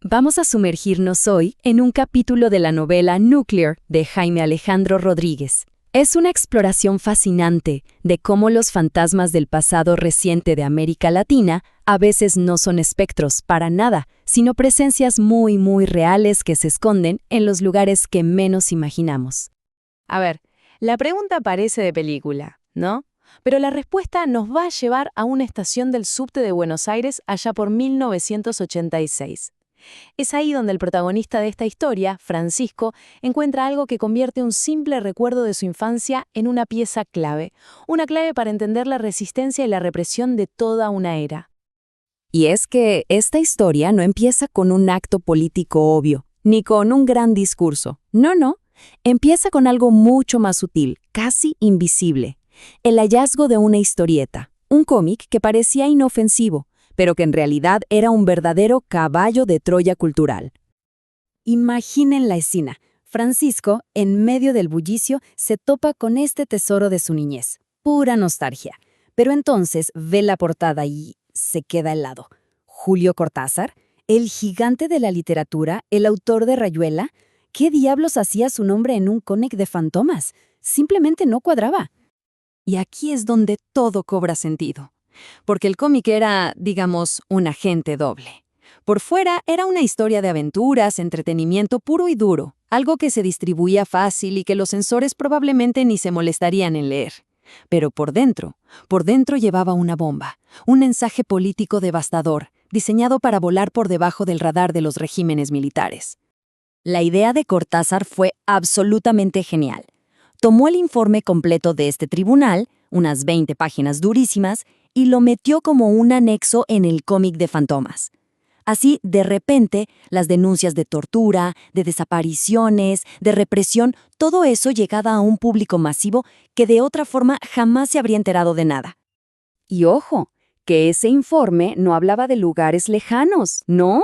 Vamos a sumergirnos hoy en un capítulo de la novela Nuclear de Jaime Alejandro Rodríguez. Es una exploración fascinante de cómo los fantasmas del pasado reciente de América Latina a veces no son espectros para nada, sino presencias muy reales que se esconden en los lugares que menos imaginamos. A ver, la pregunta parece de película, ¿no? Pero la respuesta nos va a llevar a una estación del subte de Buenos Aires allá por 1986. Es ahí donde el protagonista de esta historia, Francisco, encuentra algo que convierte un simple recuerdo de su infancia en una pieza clave, una clave para entender la resistencia y la represión de toda una era. Y es que esta historia no empieza con un acto político obvio, ni con un gran discurso. No. Empieza con algo mucho más sutil, casi invisible. El hallazgo de una historieta, un cómic que parecía inofensivo, pero que en realidad era un verdadero caballo de Troya cultural. Imaginen la escena. Francisco, en medio del bullicio, se topa con este tesoro de su niñez. Pura nostalgia. Pero entonces ve la portada y se queda helado. Julio Cortázar, el gigante de la literatura, el autor de Rayuela. ¿Qué diablos hacía su nombre en un cómic de fantomas? Simplemente no cuadraba. Y aquí es donde todo cobra sentido. Porque el cómic era, digamos, un agente doble. Por fuera era una historia de aventuras, entretenimiento puro y duro, algo que se distribuía fácil y que los censores probablemente ni se molestarían en leer. Pero por dentro llevaba una bomba, un mensaje político devastador, diseñado para volar por debajo del radar de los regímenes militares. La idea de Cortázar fue absolutamente genial. Tomó el informe completo de este tribunal, unas 20 páginas durísimas, y lo metió como un anexo en el cómic de fantomas. Así, de repente, las denuncias de tortura, de desapariciones, de represión, todo eso llegaba a un público masivo que de otra forma jamás se habría enterado de nada. Y ojo, que ese informe no hablaba de lugares lejanos, no.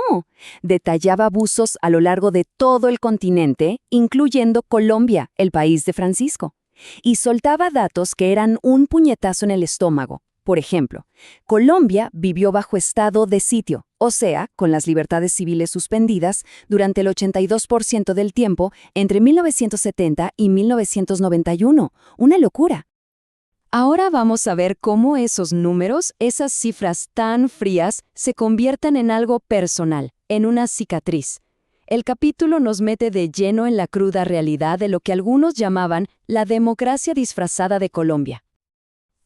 Detallaba abusos a lo largo de todo el continente, incluyendo Colombia, el país de Francisco. Y soltaba datos que eran un puñetazo en el estómago. Por ejemplo, Colombia vivió bajo estado de sitio, o sea, con las libertades civiles suspendidas durante el 82% del tiempo entre 1970 y 1991. ¡Una locura! Ahora vamos a ver cómo esos números, esas cifras tan frías, se convierten en algo personal, en una cicatriz. El capítulo nos mete de lleno en la cruda realidad de lo que algunos llamaban la democracia disfrazada de Colombia.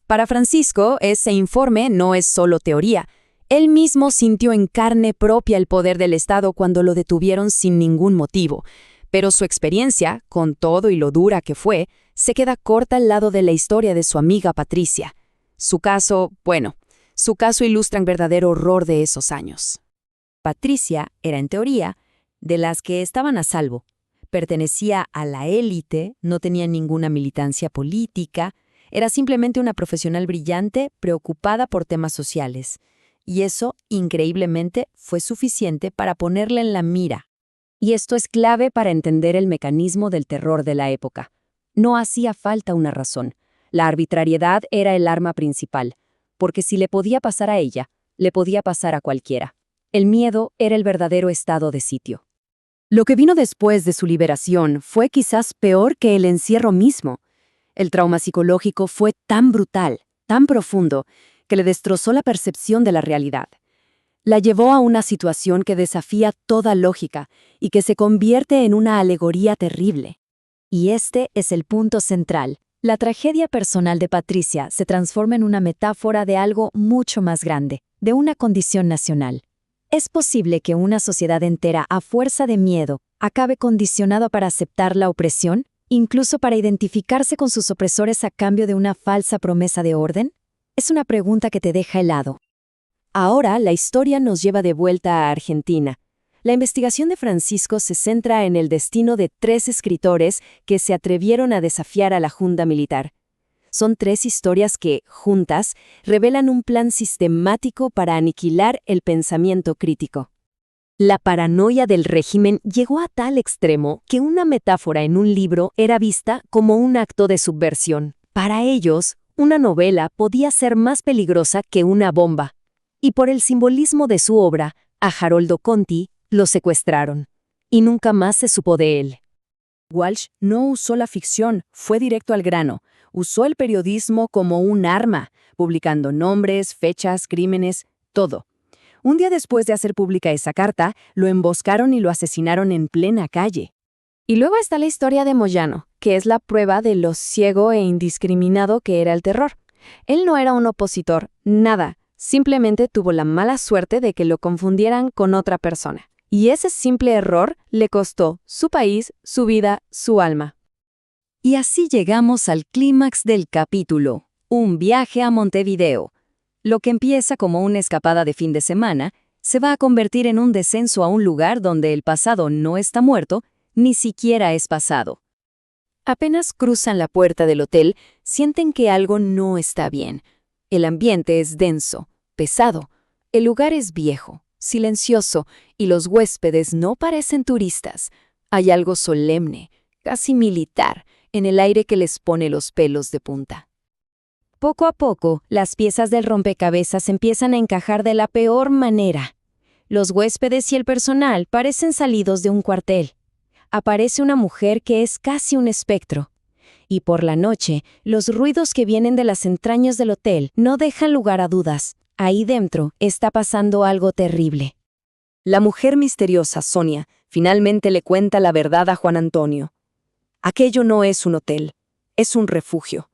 Para Francisco, ese informe no es solo teoría. Él mismo sintió en carne propia el poder del Estado cuando lo detuvieron sin ningún motivo. Pero su experiencia, con todo y lo dura que fue, se queda corta al lado de la historia de su amiga Patricia. Su caso ilustra un verdadero horror de esos años. Patricia era, en teoría, de las que estaban a salvo. Pertenecía a la élite, no tenía ninguna militancia política. Era simplemente una profesional brillante, preocupada por temas sociales. Y eso, increíblemente, fue suficiente para ponerla en la mira. Y esto es clave para entender el mecanismo del terror de la época. No hacía falta una razón. La arbitrariedad era el arma principal, porque si le podía pasar a ella, le podía pasar a cualquiera. El miedo era el verdadero estado de sitio. Lo que vino después de su liberación fue quizás peor que el encierro mismo. El trauma psicológico fue tan brutal, tan profundo, que le destrozó la percepción de la realidad. La llevó a una situación que desafía toda lógica y que se convierte en una alegoría terrible. Y este es el punto central. La tragedia personal de Patricia se transforma en una metáfora de algo mucho más grande, de una condición nacional. ¿Es posible que una sociedad entera, a fuerza de miedo, acabe condicionada para aceptar la opresión? ¿Incluso para identificarse con sus opresores a cambio de una falsa promesa de orden? Es una pregunta que te deja helado. Ahora la historia nos lleva de vuelta a Argentina. La investigación de Francisco se centra en el destino de 3 escritores que se atrevieron a desafiar a la junta militar. Son 3 historias que, juntas, revelan un plan sistemático para aniquilar el pensamiento crítico. La paranoia del régimen llegó a tal extremo que una metáfora en un libro era vista como un acto de subversión. Para ellos, una novela podía ser más peligrosa que una bomba. Y por el simbolismo de su obra, a Haroldo Conti, Lo secuestraron, y nunca más se supo de él. Walsh no usó la ficción, fue directo al grano. Usó el periodismo como un arma, publicando nombres, fechas, crímenes, todo. Un día después de hacer pública esa carta, lo emboscaron y lo asesinaron en plena calle. Y luego está la historia de Moyano, que es la prueba de lo ciego e indiscriminado que era el terror. Él no era un opositor, nada, simplemente tuvo la mala suerte de que lo confundieran con otra persona. Y ese simple error le costó su país, su vida, su alma. Y así llegamos al clímax del capítulo, un viaje a Montevideo. Lo que empieza como una escapada de fin de semana, se va a convertir en un descenso a un lugar donde el pasado no está muerto, ni siquiera es pasado. Apenas cruzan la puerta del hotel, sienten que algo no está bien. El ambiente es denso, pesado. El lugar es viejo, silencioso, y los huéspedes no parecen turistas. Hay algo solemne, casi militar, en el aire que les pone los pelos de punta. Poco a poco, las piezas del rompecabezas empiezan a encajar de la peor manera. Los huéspedes y el personal parecen salidos de un cuartel. Aparece una mujer que es casi un espectro. Y por la noche, los ruidos que vienen de las entrañas del hotel no dejan lugar a dudas. Ahí dentro está pasando algo terrible. La mujer misteriosa, Sonia, finalmente le cuenta la verdad a Juan Antonio. Aquello no es un hotel, es un refugio.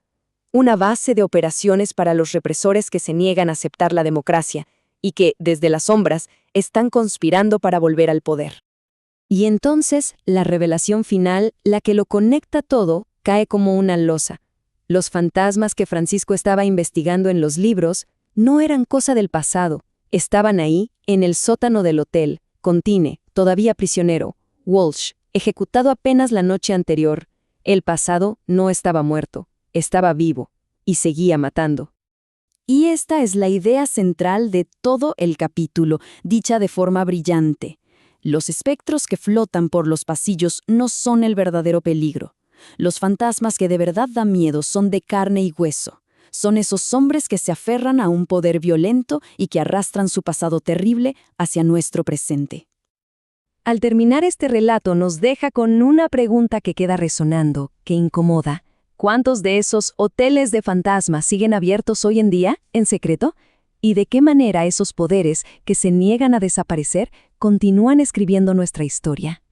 Una base de operaciones para los represores que se niegan a aceptar la democracia y que, desde las sombras, están conspirando para volver al poder. Y entonces, la revelación final, la que lo conecta todo, cae como una losa. Los fantasmas que Francisco estaba investigando en los libros no eran cosa del pasado. Estaban ahí, en el sótano del hotel, con Tine, todavía prisionero, Walsh, ejecutado apenas la noche anterior. El pasado no estaba muerto, estaba vivo, y seguía matando. Y esta es la idea central de todo el capítulo, dicha de forma brillante. Los espectros que flotan por los pasillos no son el verdadero peligro. Los fantasmas que de verdad dan miedo son de carne y hueso. Son esos hombres que se aferran a un poder violento y que arrastran su pasado terrible hacia nuestro presente. Al terminar este relato nos deja con una pregunta que queda resonando, que incomoda. ¿Cuántos de esos hoteles de fantasmas siguen abiertos hoy en día, en secreto? ¿Y de qué manera esos poderes que se niegan a desaparecer continúan escribiendo nuestra historia?